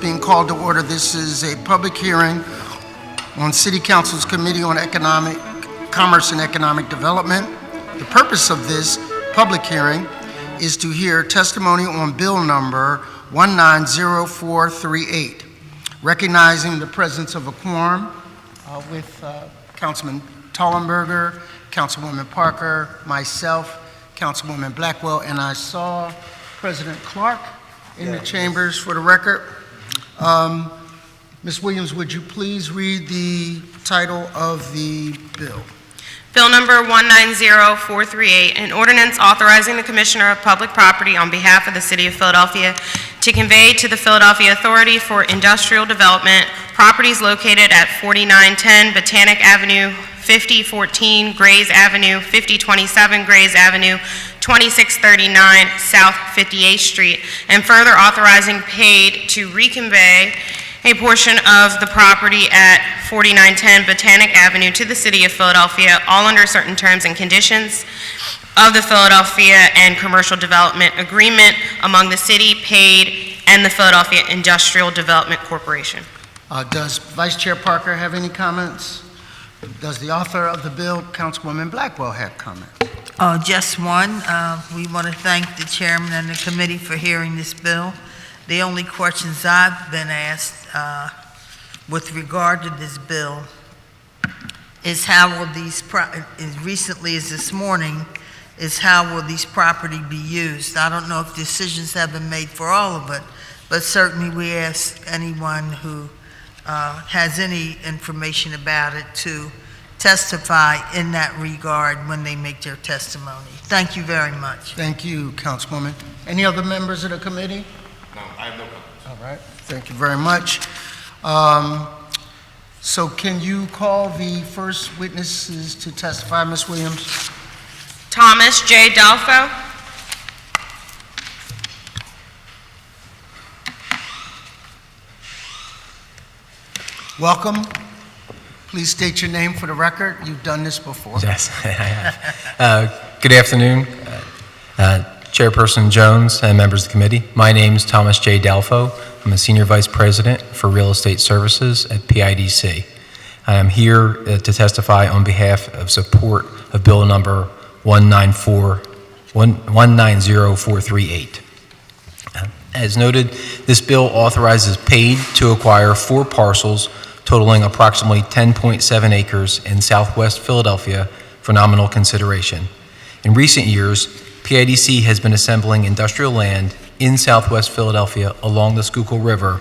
being called to order. This is a public hearing on City Council's Committee on Commerce and Economic Development. The purpose of this public hearing is to hear testimony on bill number 190438, recognizing the presence of a quorum with Councilman Tollenberger, Councilwoman Parker, myself, Councilwoman Blackwell, and I saw President Clark in the chambers for the record. Ms. Williams, would you please read the title of the bill? Bill number 190438, an ordinance authorizing the Commissioner of Public Property on behalf of the City of Philadelphia to convey to the Philadelphia Authority for Industrial Development properties located at 4910 Botanic Avenue, 5014 Grays Avenue, 5027 Grays Avenue, 2639 South 58th Street, and further authorizing PAID to reconvey a portion of the property at 4910 Botanic Avenue to the City of Philadelphia, all under certain terms and conditions of the Philadelphia and Commercial Development Agreement among the City, PAID, and the Philadelphia Industrial Development Corporation. Does Vice Chair Parker have any comments? Does the author of the bill, Councilwoman Blackwell, have comments? Just one. We want to thank the chairman and the committee for hearing this bill. The only questions I've been asked with regard to this bill is how will these, as recently as this morning, is how will these property be used? I don't know if decisions have been made for all of it, but certainly we ask anyone who has any information about it to testify in that regard when they make their testimony. Thank you very much. Thank you, Councilwoman. Any other members of the committee? No, I have no comments. All right, thank you very much. So can you call the first witnesses to testify, Ms. Williams? Thomas J. Dalfo. Welcome. Please state your name for the record. You've done this before. Yes, I have. Good afternoon, Chairperson Jones and members of the committee. My name is Thomas J. Dalfo. I'm a Senior Vice President for Real Estate Services at PIDC. I am here to testify on behalf of support of Bill number 190438. As noted, this bill authorizes PAID to acquire 4 parcels totaling approximately 10.7 acres in southwest Philadelphia for nominal consideration. In recent years, PIDC has been assembling industrial land in southwest Philadelphia along the Schuylkill River.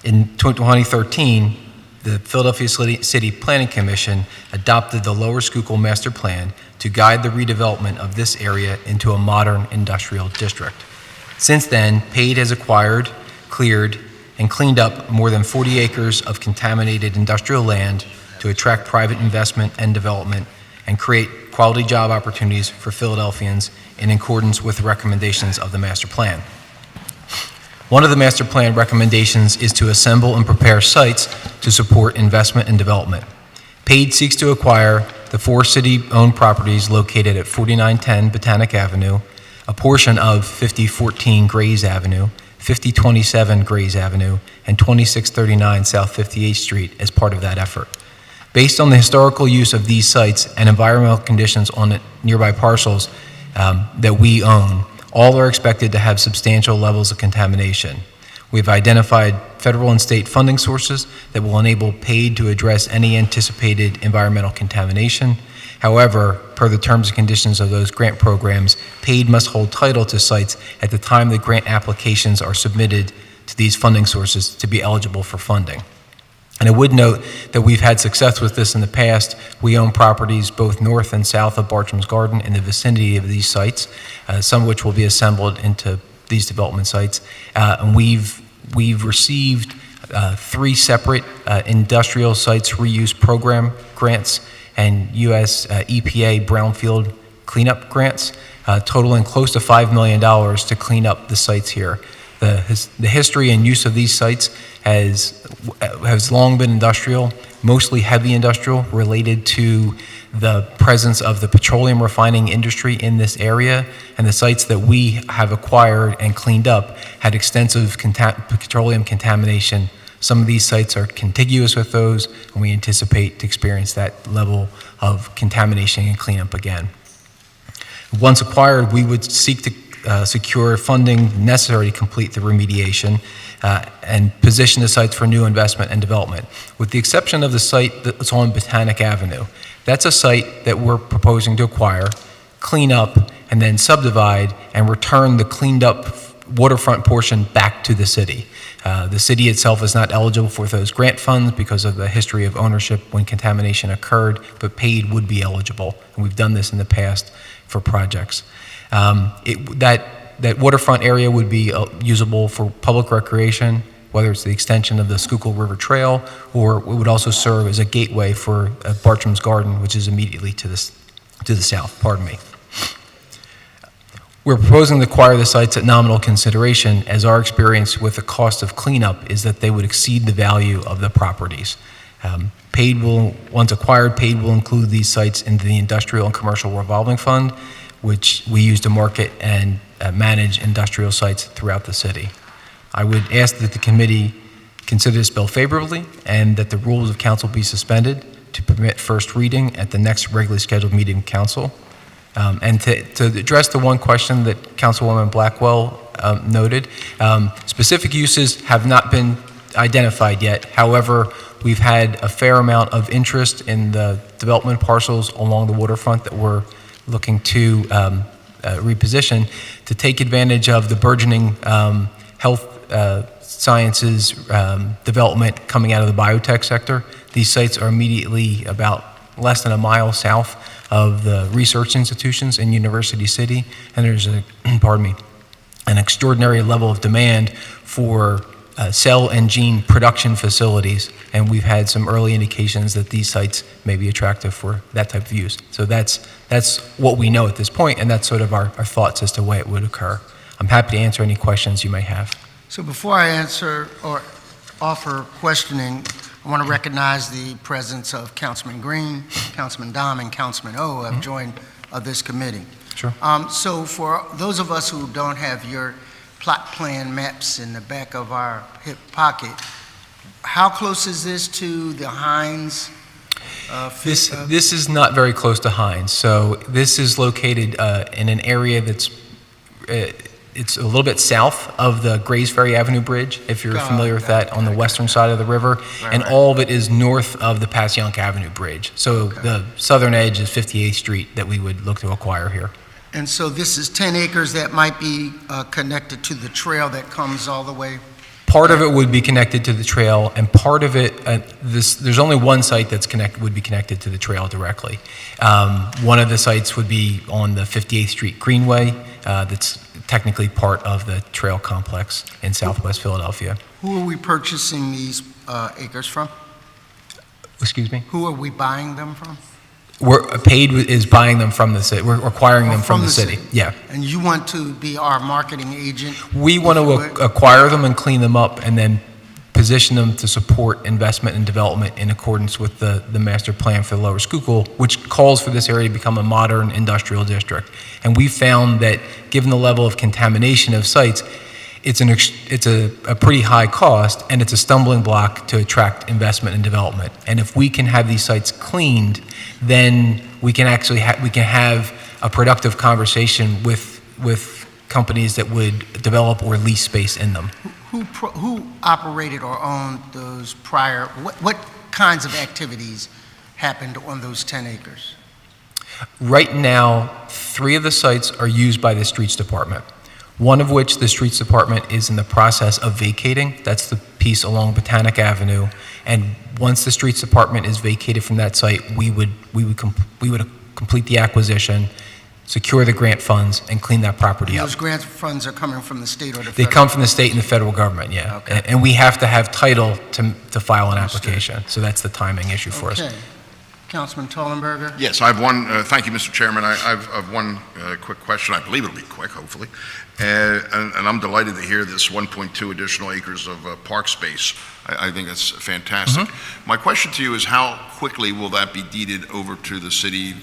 In 2013, the Philadelphia City Planning Commission adopted the Lower Schuylkill Master Plan to guide the redevelopment of this area into a modern industrial district. Since then, PAID has acquired, cleared, and cleaned up more than 40 acres of contaminated industrial land to attract private investment and development and create quality job opportunities for Philadelphians in accordance with the recommendations of the master plan. One of the master plan recommendations is to assemble and prepare sites to support investment and development. PAID seeks to acquire the 4 city-owned properties located at 4910 Botanic Avenue, a portion of 5014 Grays Avenue, 5027 Grays Avenue, and 2639 South 58th Street as part of that effort. Based on the historical use of these sites and environmental conditions on the nearby parcels that we own, all are expected to have substantial levels of contamination. We've identified federal and state funding sources that will enable PAID to address any anticipated environmental contamination. However, per the terms and conditions of those grant programs, PAID must hold title to sites at the time the grant applications are submitted to these funding sources to be eligible for funding. And I would note that we've had success with this in the past. We own properties both north and south of Bartram's Garden in the vicinity of these sites, some of which will be assembled into these development sites. And we've received 3 separate industrial sites reuse program grants and U.S. EPA brownfield cleanup grants, totaling close to $5 million to clean up the sites here. The history and use of these sites has long been industrial, mostly heavy industrial, related to the presence of the petroleum refining industry in this area, and the sites that we have acquired and cleaned up had extensive petroleum contamination. Some of these sites are contiguous with those, and we anticipate to experience that level of contamination and cleanup again. Once acquired, we would seek to secure funding necessary to complete the remediation and position the sites for new investment and development. With the exception of the site that's on Botanic Avenue, that's a site that we're proposing to acquire, clean up, and then subdivide and return the cleaned up waterfront portion back to the city. The city itself is not eligible for those grant funds because of the history of ownership when contamination occurred, but PAID would be eligible, and we've done this in the past for projects. That waterfront area would be usable for public recreation, whether it's the extension of the Schuylkill River Trail, or it would also serve as a gateway for Bartram's Garden, which is immediately to the south, pardon me. We're proposing to acquire the sites at nominal consideration, as our experience with the cost of cleanup is that they would exceed the value of the properties. Once acquired, PAID will include these sites into the Industrial and Commercial Revolving Fund, which we use to market and manage industrial sites throughout the city. I would ask that the committee consider this bill favorably and that the rules of council be suspended to permit first reading at the next regularly scheduled meeting of council. And to address the one question that Councilwoman Blackwell noted, specific uses have not been identified yet. However, we've had a fair amount of interest in the development parcels along the waterfront that we're looking to reposition to take advantage of the burgeoning health sciences development coming out of the biotech sector. These sites are immediately about less than a mile south of the research institutions in University City, and there's an extraordinary level of demand for cell and gene production facilities, and we've had some early indications that these sites may be attractive for that type of use. So that's what we know at this point, and that's sort of our thoughts as to why it would occur. I'm happy to answer any questions you may have. So before I answer or offer questioning, I want to recognize the presence of Councilman Green, Councilman Dom, and Councilman O who have joined this committee. Sure. So for those of us who don't have your plot plan maps in the back of our hip pocket, how close is this to the Hines? This is not very close to Hines. So this is located in an area that's it's a little bit south of the Grays Ferry Avenue Bridge, if you're familiar with that, on the western side of the river, and all of it is north of the Passyunk Avenue Bridge. So the southern edge is 58th Street that we would look to acquire here. And so this is 10 acres that might be connected to the trail that comes all the way? Part of it would be connected to the trail, and part of it, there's only one site that's would be connected to the trail directly. One of the sites would be on the 58th Street Greenway, that's technically part of the trail complex in Southwest Philadelphia. Who are we purchasing these acres from? Excuse me? Who are we buying them from? PAID is buying them from the city. We're acquiring them from the city. Yeah. And you want to be our marketing agent? We want to acquire them and clean them up and then position them to support investment and development in accordance with the master plan for the Lower Schuylkill, which calls for this area to become a modern industrial district. And we found that given the level of contamination of sites, it's a pretty high cost, and it's a stumbling block to attract investment and development. And if we can have these sites cleaned, then we can actually have a productive conversation with companies that would develop or lease space in them. Who operated or owned those prior? What kinds of activities happened on those 10 acres? Right now, 3 of the sites are used by the streets department. One of which the streets department is in the process of vacating. That's the piece along Botanic Avenue. And once the streets department is vacated from that site, we would complete the acquisition, secure the grant funds, and clean that property up. Those grant funds are coming from the state or the federal? They come from the state and the federal government, yeah. Okay. And we have to have title to file an application. So that's the timing issue for us. Okay. Councilman Tollenberger. Yes, I have one, thank you, Mr. Chairman. I've one quick question. I believe it'll be quick, hopefully. And I'm delighted to hear this 1.2 additional acres of park space. I think that's fantastic. My question to you is, how quickly will that be deeded over to the city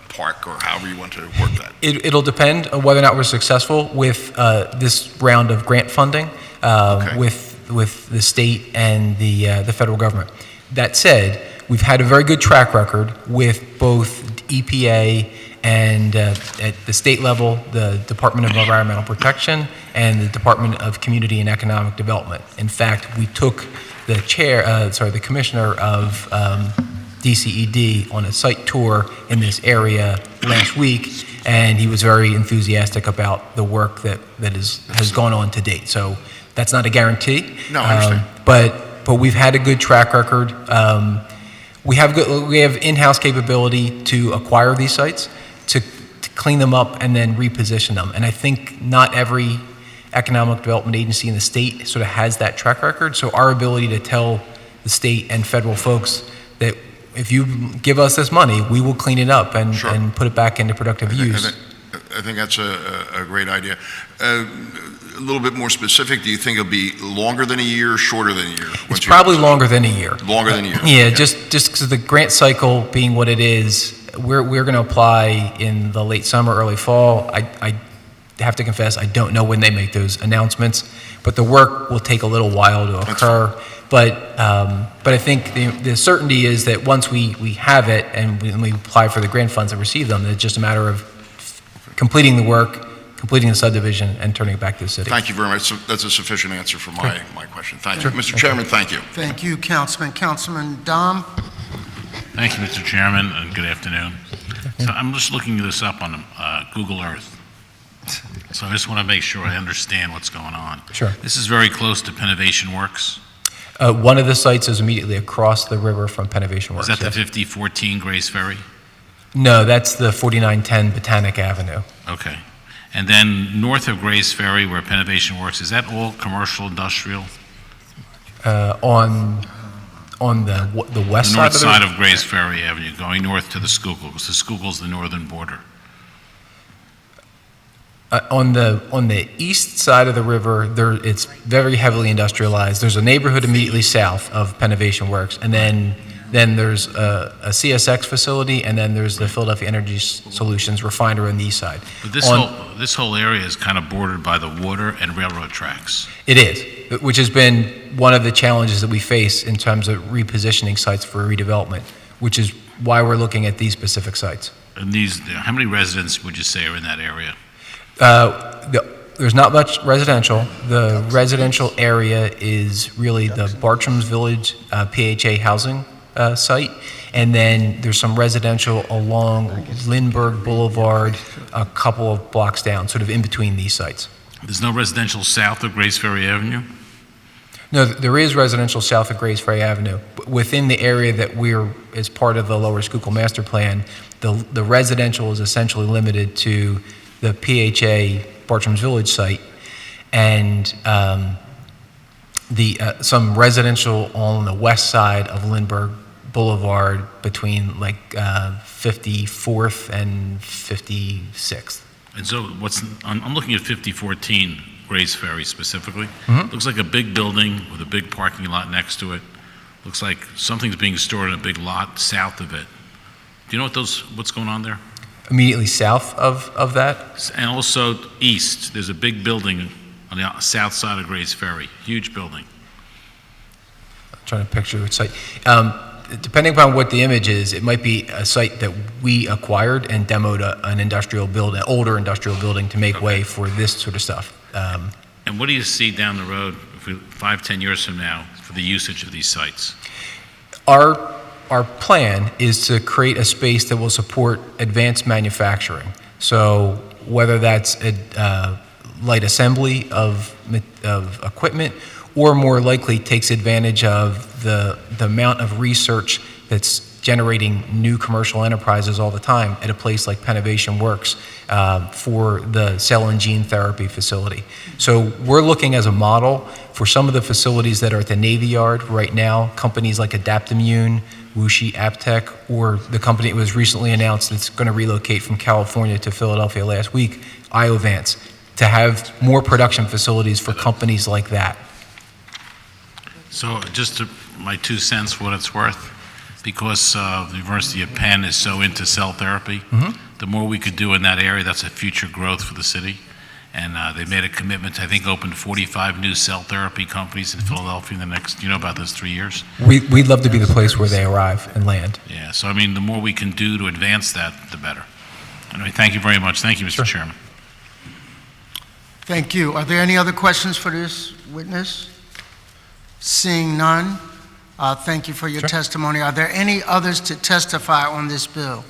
park, or however you want to work that? It'll depend on whether or not we're successful with this round of grant funding Okay. with the state and the federal government. That said, we've had a very good track record with both EPA and at the state level, the Department of Environmental Protection and the Department of Community and Economic Development. In fact, we took the commissioner of DCED on a site tour in this area last week, and he was very enthusiastic about the work that has gone on to date. So that's not a guarantee. No, I understand. But we've had a good track record. We have in-house capability to acquire these sites, to clean them up and then reposition them. And I think not every economic development agency in the state sort of has that track record. So our ability to tell the state and federal folks that if you give us this money, we will clean it up and, Sure. and put it back into productive use. I think that's a great idea. A little bit more specific, do you think it'll be longer than a year, shorter than a year? It's probably longer than a year. Longer than a year? Yeah, Okay. just because the grant cycle being what it is, we're going to apply in the late summer, early fall. I have to confess, I don't know when they make those announcements, but the work will take a little while to occur. But I think the certainty is that once we have it and we apply for the grant funds and receive them, it's just a matter of completing the work, completing the subdivision, and turning it back to the city. Thank you very much. That's a sufficient answer for my question. Thank you. Mr. Chairman, thank you. Thank you, Councilman. Councilman Dom? Thank you, Mr. Chairman, and good afternoon. So I'm just looking this up on Google Earth. So I just want to make sure I understand what's going on. Sure. This is very close to Pennovation Works. One of the sites is immediately across the river from Pennovation Works. Is that the yes. 5014 Grace Ferry? No, that's the 4910 Botanic Avenue. Okay. And then north of Grace Ferry, where Pennovation Works, is that all commercial, industrial? On the west The side north of the side of Grace Ferry Avenue, going north to the Schuylkill, because the Schuylkill's the northern border. On the east side of the river, it's very heavily industrialized. There's a neighborhood immediately south of Pennovation Works, and then there's a CSX facility, and then there's the Philadelphia Energy Solutions refinery on the east side. But this whole area is kind of bordered by the water and railroad tracks. It is, which has been one of the challenges that we face in terms of repositioning sites for redevelopment, which is why we're looking at these specific sites. And how many residents would you say are in that area? There's not much residential. The residential area is really the Bartram's Village PHA housing site, and then there's some residential along Lindbergh Boulevard, a couple of blocks down, sort of in between these sites. There's no residential south of Grace Ferry Avenue? No, there is residential south of Grace Ferry Avenue. Within the area that we're, as part of the Lower Schuylkill Master Plan, the residential is essentially limited to the PHA Bartram's Village site, and some residential on the west side of Lindbergh Boulevard between 54th and 56th. And so I'm looking at 5014 Grace Ferry specifically. Mhm. Looks like a big building with a big parking lot next to it. Looks like something's being stored in a big lot south of it. Do you know what's going on there? Immediately south of that? And also east, there's a big building on the south side of Grace Ferry, huge building. I'm trying to picture which site. Depending upon what the image is, it might be a site that we acquired and demoed an industrial building, an older industrial building, to make way for this sort of stuff. And what do you see down the road, 5-10 years from now, for the usage of these sites? Our plan is to create a space that will support advanced manufacturing. So whether that's a light assembly of equipment, or more likely takes advantage of the amount of research that's generating new commercial enterprises all the time at a place like Pennovation Works for the cell and gene therapy facility. So we're looking as a model for some of the facilities that are at the Navy Yard right now, companies like Adaptimmune, Wuxi Aptech, or the company that was recently announced that's going to relocate from California to Philadelphia last week, Iovance, to have more production facilities for companies like that. So just my 2 cents, what it's worth, because the University of Penn is so into cell therapy, the more we could do in that area, that's a future growth for the city. And they made a commitment to, I think, open 45 new cell therapy companies in Philadelphia in the next, about those 3 years? We'd love to be the place where they arrive and land. Yeah, so I mean, the more we can do to advance that, the better. Anyway, thank you very much. Thank you, Mr. Chairman. Thank you. Are there any other questions for this witness? Seeing none, thank you for your testimony. Are there any others to testify on this bill?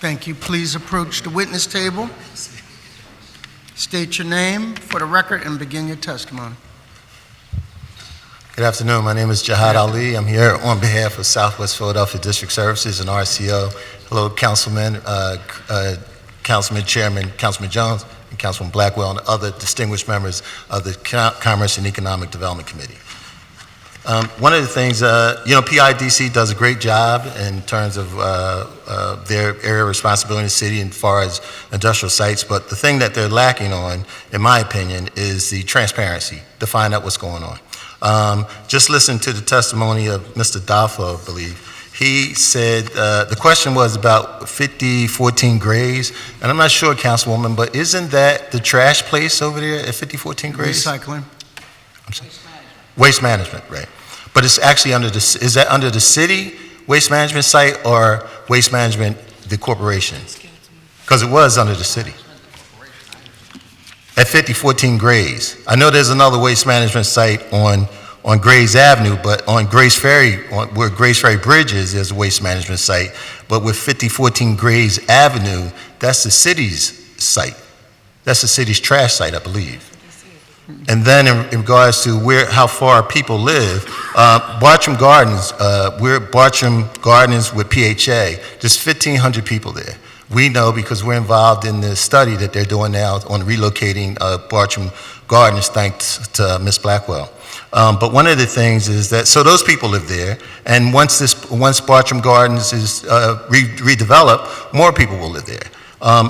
Thank you. Please approach the witness table. State your name for the record and begin your testimony. Good afternoon. My name is Jihad Ali. I'm here on behalf of Southwest Philadelphia District Services and RCO. Hello, Councilman, Councilman Chairman, Councilman Jones, and Councilman Blackwell, and other distinguished members of the Commerce and Economic Development Committee. One of the things, PIDC does a great job in terms of their area of responsibility in the city as far as industrial sites, but the thing that they're lacking on, in my opinion, is the transparency to find out what's going on. Just listen to the testimony of Mr. Dafa, I believe. He said, the question was about 5014 Grays, and I'm not sure, Councilwoman, but isn't that the trash place over there at 5014 Grays? Recycling. Waste management, right. But it's actually under the, is that under the city waste management site or waste management, the corporation? Because it was under the city. At 5014 Grays. I know there's another waste management site on Grays Avenue, but on Grace Ferry, where Grace Ferry Bridge is, there's a waste management site. But with 5014 Grays Avenue, that's the city's site. That's the city's trash site, I believe. And then in regards to how far people live, Bartram Gardens, we're Bartram Gardens with PHA. There's 1,500 people there. We know because we're involved in the study that they're doing now on relocating Bartram Gardens, thanks to Ms. Blackwell. But one of the things is that, so those people live there, and once Bartram Gardens is redeveloped, more people will live there.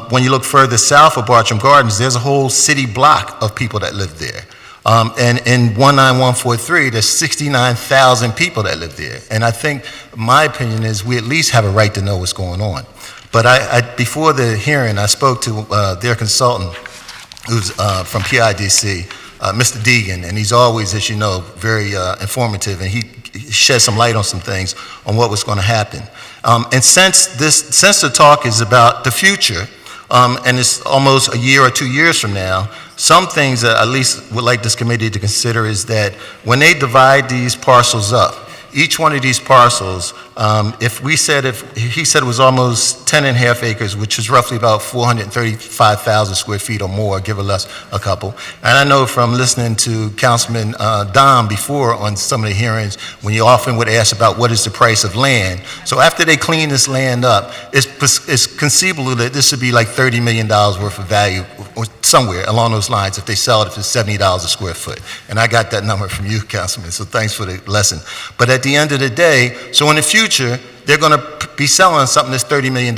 When you look further south of Bartram Gardens, there's a whole city block of people that live there. And in 19143, there's 69,000 people that live there. And I think, my opinion is, we at least have a right to know what's going on. But before the hearing, I spoke to their consultant, who's from PIDC, Mr. Deegan, and he's always, as you know, very informative, and he shed some light on some things on what was going to happen. And since the talk is about the future, and it's almost a year or 2 years from now, some things that I at least would like this committee to consider is that when they divide these parcels up, each one of these parcels, he said it was almost 10.5 acres, which is roughly about 435,000 square feet or more, give or less a couple. And I know from listening to Councilman Dom before on some of the hearings, when you often would ask about what is the price of land. So after they clean this land up, it's conceivable that this would be like $30 million worth of value, or somewhere along those lines, if they sell it for $70 a square foot. And I got that number from you, Councilman, so thanks for the lesson. But at the end of the day, so in the future, they're going to be selling something that's $30 million.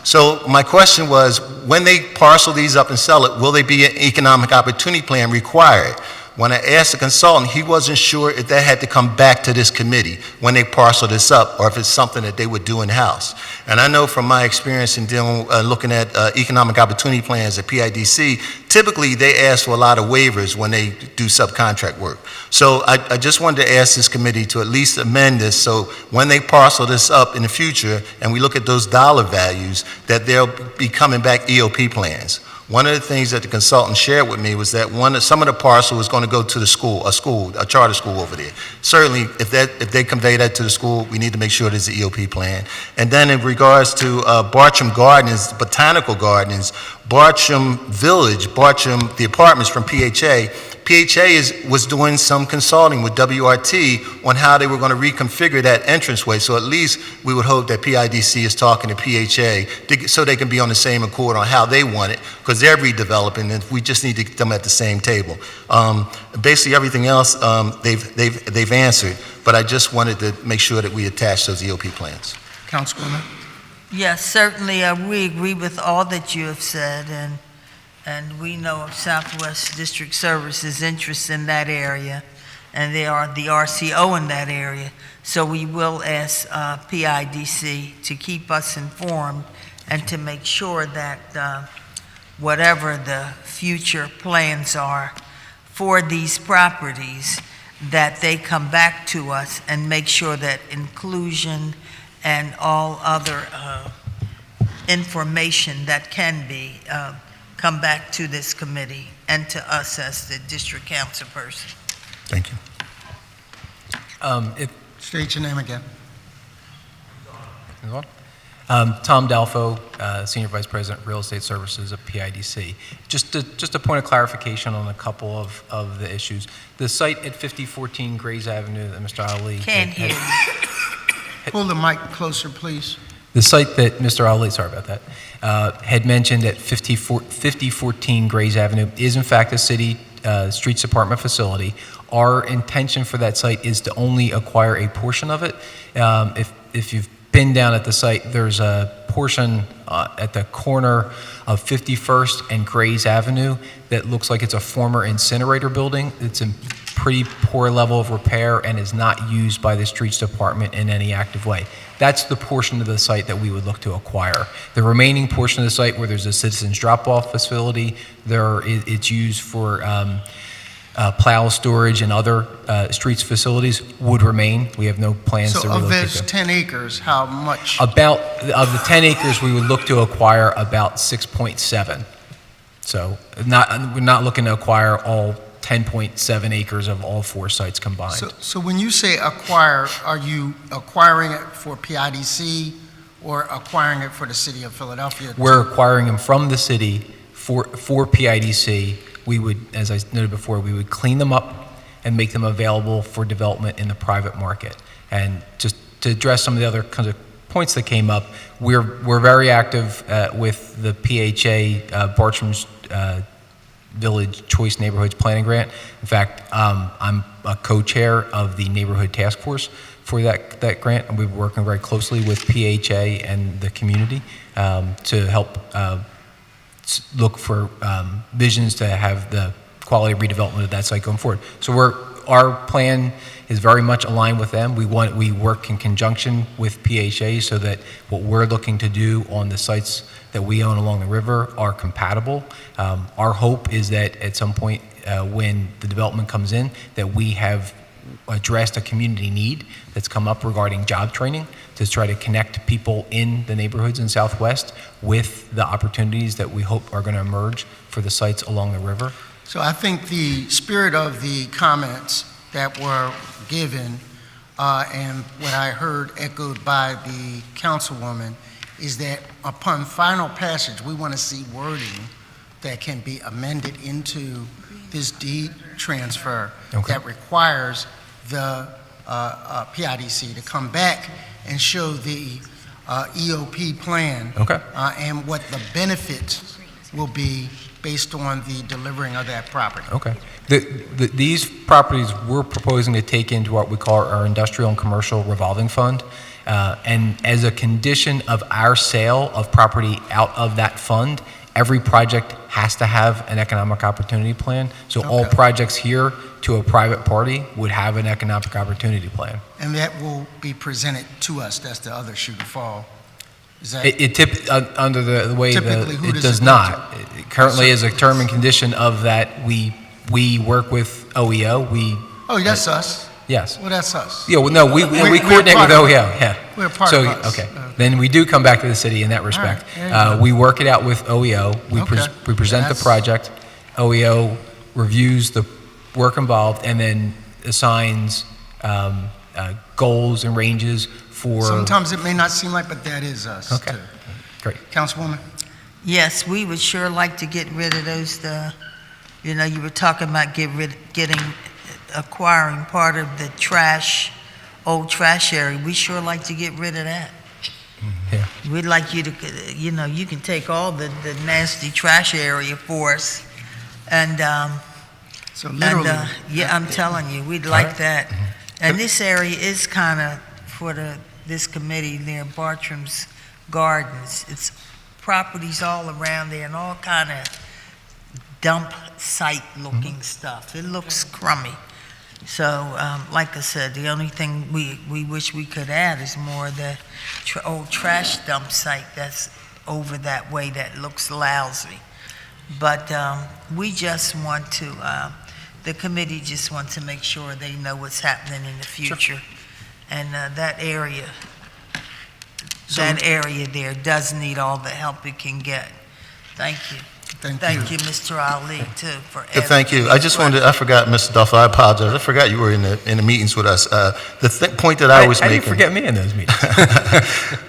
So my question was, when they parcel these up and sell it, will there be an economic opportunity plan required? When I asked the consultant, he wasn't sure if that had to come back to this committee when they parcel this up, or if it's something that they would do in-house. And I know from my experience in dealing, looking at economic opportunity plans at PIDC, typically they ask for a lot of waivers when they do subcontract work. So I just wanted to ask this committee to at least amend this, so when they parcel this up in the future, and we look at those dollar values, that they'll be coming back EOP plans. One of the things that the consultant shared with me was that some of the parcel is going to go to the school, a charter school over there. Certainly, if they convey that to the school, we need to make sure there's an EOP plan. And then in regards to Bartram Gardens, Botanical Gardens, Bartram Village, the apartments from PHA, PHA was doing some consulting with WRT on how they were going to reconfigure that entranceway. So at least we would hope that PIDC is talking to PHA so they can be on the same accord on how they want it, because they're redeveloping, and we just need to get them at the same table. Basically, everything else they've answered, but I just wanted to make sure that we attach those EOP plans. Councilwoman? Yes, certainly, we agree with all that you have said, and we know of Southwest District Service's interest in that area, and they are the RCO in that area. So we will ask PIDC to keep us informed and to make sure that whatever the future plans are for these properties, that they come back to us and make sure that inclusion and all other information that can be come back to this committee and to us as the district council person. Thank you. State your name again. Tom Dalfo, Senior Vice President, Real Estate Services at PIDC. Just a point of clarification on a couple of the issues. The site at 5014 Grays Avenue that Mr. Ali... Can't hear you. Pull the mic closer, please. The site that Mr. Ali, sorry about that, had mentioned at 5014 Grays Avenue is in fact a city streets department facility. Our intention for that site is to only acquire a portion of it. If you've been down at the site, there's a portion at the corner of 51st and Grays Avenue that looks like it's a former incinerator building. It's in pretty poor level of repair and is not used by the streets department in any active way. That's the portion of the site that we would look to acquire. The remaining portion of the site where there's a citizens drop-off facility, it's used for plow storage and other streets facilities would remain. We have no plans to So relocate of this them. 10 acres, how much? Of the 10 acres, we would look to acquire about 6.7. So we're not looking to acquire all 10.7 acres of all four sites combined. So when you say acquire, are you acquiring it for PIDC or acquiring it for the city of Philadelphia? We're acquiring them from the city for PIDC. We would, as I noted before, we would clean them up and make them available for development in the private market. And just to address some of the other kinds of points that came up, we're very active with the PHA Bartram's Village Choice Neighborhoods Planning Grant. In fact, I'm a co-chair of the Neighborhood Task Force for that grant, and we've been working very closely with PHA and the community to help look for visions to have the quality redevelopment of that site going forward. So our plan is very much aligned with them. We work in conjunction with PHA so that what we're looking to do on the sites that we own along the river are compatible. Our hope is that at some point when the development comes in, that we have addressed a community need that's come up regarding job training to try to connect people in the neighborhoods in Southwest with the opportunities that we hope are going to emerge for the sites along the river. So I think the spirit of the comments that were given and what I heard echoed by the councilwoman is that upon final passage, we want to see wording that can be amended into this deed transfer that requires the PIDC to come back and show the EOP plan and what the benefits will be based on the delivering of that property. Okay. These properties we're proposing to take into what we call our industrial and commercial revolving fund. And as a condition of our sale of property out of that fund, every project has to have an economic opportunity plan. So all projects here to a private party would have an economic opportunity plan. And that will be presented to us. That's the other shoe to fall. Is that Under the way typically who it does does it not. It currently is a term and condition of that we work with OEO. Oh, that's us. Yes. Well, that's us. Yeah, well, no, we We're coordinate with part of OEO, it. yeah. We're part So, of us. okay. Then we do come back to the city in that respect. there you go. We work it out with OEO. We present the That's- project. OEO reviews the work involved and then assigns goals and ranges for... Sometimes it may not seem like, but that is us, Okay. too. Great. Councilwoman? Yes, we would sure like to get rid of those, the You know, you were talking about acquiring part of the old trash area. We sure like to get rid of that. Yeah. We'd like you to, you can take all the nasty trash area for us. And, So literally. yeah, I'm telling you, we'd like that. And this area is kind of, for this committee near Bartram's Gardens, it's properties all around there and all kind of dump site looking stuff. It looks crummy. So, like I said, the only thing we wish we could add is more of the old trash dump site that's over that way that looks lousy. But we just want to, the committee just wants to make sure they know what's happening in the future. And that area there does need all the help it can get. Thank you. Thank you, Mr. Ali, too, for Yeah, thank you. I just wanted, I forgot, Mr. Duffy, I apologize. I forgot you were in the meetings with us. The point that I was I making. didn't forget me in those meetings.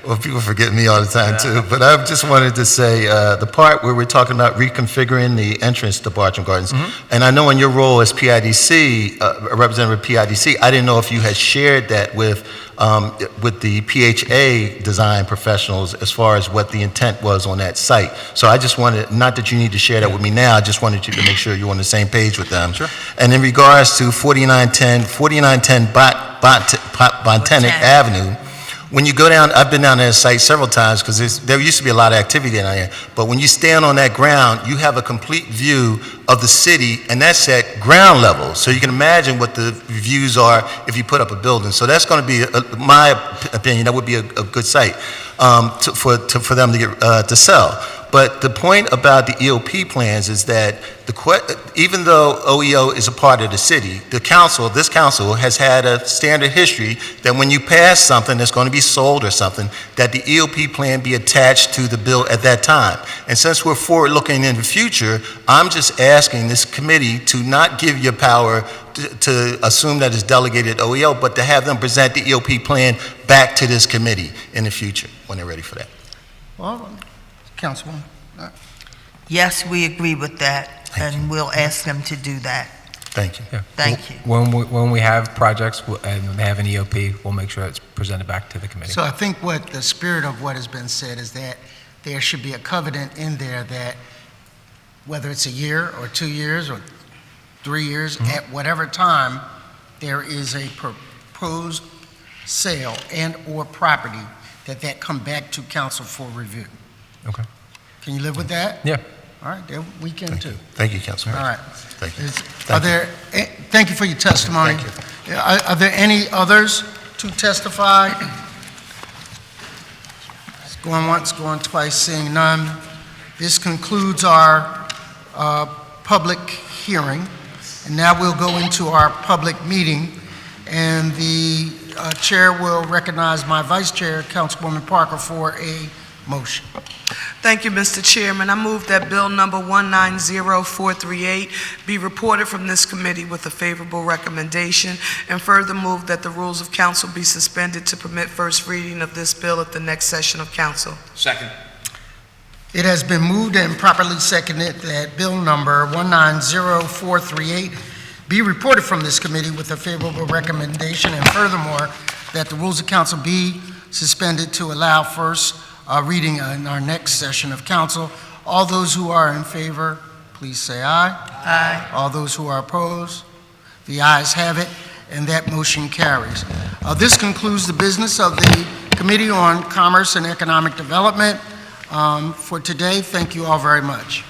Well, people forget me all the time, too. But I just wanted to say, the part where we're talking about reconfiguring the entrance to Bartram Gardens, and I know in your role as PIDC, representative of PIDC, I didn't know if you had shared that with the PHA design professionals as far as what the intent was on that site. So I just wanted, not that you need to share that with me now, I just wanted you to make sure you're on the same page with them. Sure. And in regards to 4910 Botanic Avenue, when you go down, I've been down that site several times because there used to be a lot of activity down there, but when you stand on that ground, you have a complete view of the city, and that's at ground level. So you can imagine what the views are if you put up a building. So that's going to be, my opinion, that would be a good site for them to get to sell. But the point about the EOP plans is that even though OEO is a part of the city, this council has had a standard history that when you pass something that's going to be sold or something, that the EOP plan be attached to the bill at that time. And since we're forward looking in the future, I'm just asking this committee to not give your power to assume that it's delegated OEO, but to have them present the EOP plan back to this committee in the future when they're ready for that. Well, Councilwoman. Yes, we agree with that, and we'll ask them to do that. Thank you. Yeah. Thank you. When we have projects and they have an EOP, we'll make sure it's presented back to the committee. So I think what the spirit of what has been said is that there should be a covenant in there that whether it's a year or 2 years or 3 years, at whatever time there is a proposed sale and/or property, that come back to council for review. Okay. Can you live with that? Yeah. All right, then we can too. Thank you, Councilman. All right. Thank you. Thank you for your testimony. Thank you. Are there any others to testify? It's going once, going twice, seeing none. This concludes our public hearing. And now we'll go into our public meeting. And the chair will recognize my vice chair, Councilwoman Parker, for a motion. Thank you, Mr. Chairman. I move that Bill number 190438 be reported from this committee with a favorable recommendation, and further move that the rules of council be suspended to permit first reading of this bill at the next session of council. Second. It has been moved and properly seconded that Bill number 190438 be reported from this committee with a favorable recommendation, and furthermore, that the rules of council be suspended to allow first reading in our next session of council. All those who are in favor, please say aye. Aye. All those who are opposed, the ayes have it, and that motion carries. This concludes the business of the Committee on Commerce and Economic Development for today. Thank you all very much.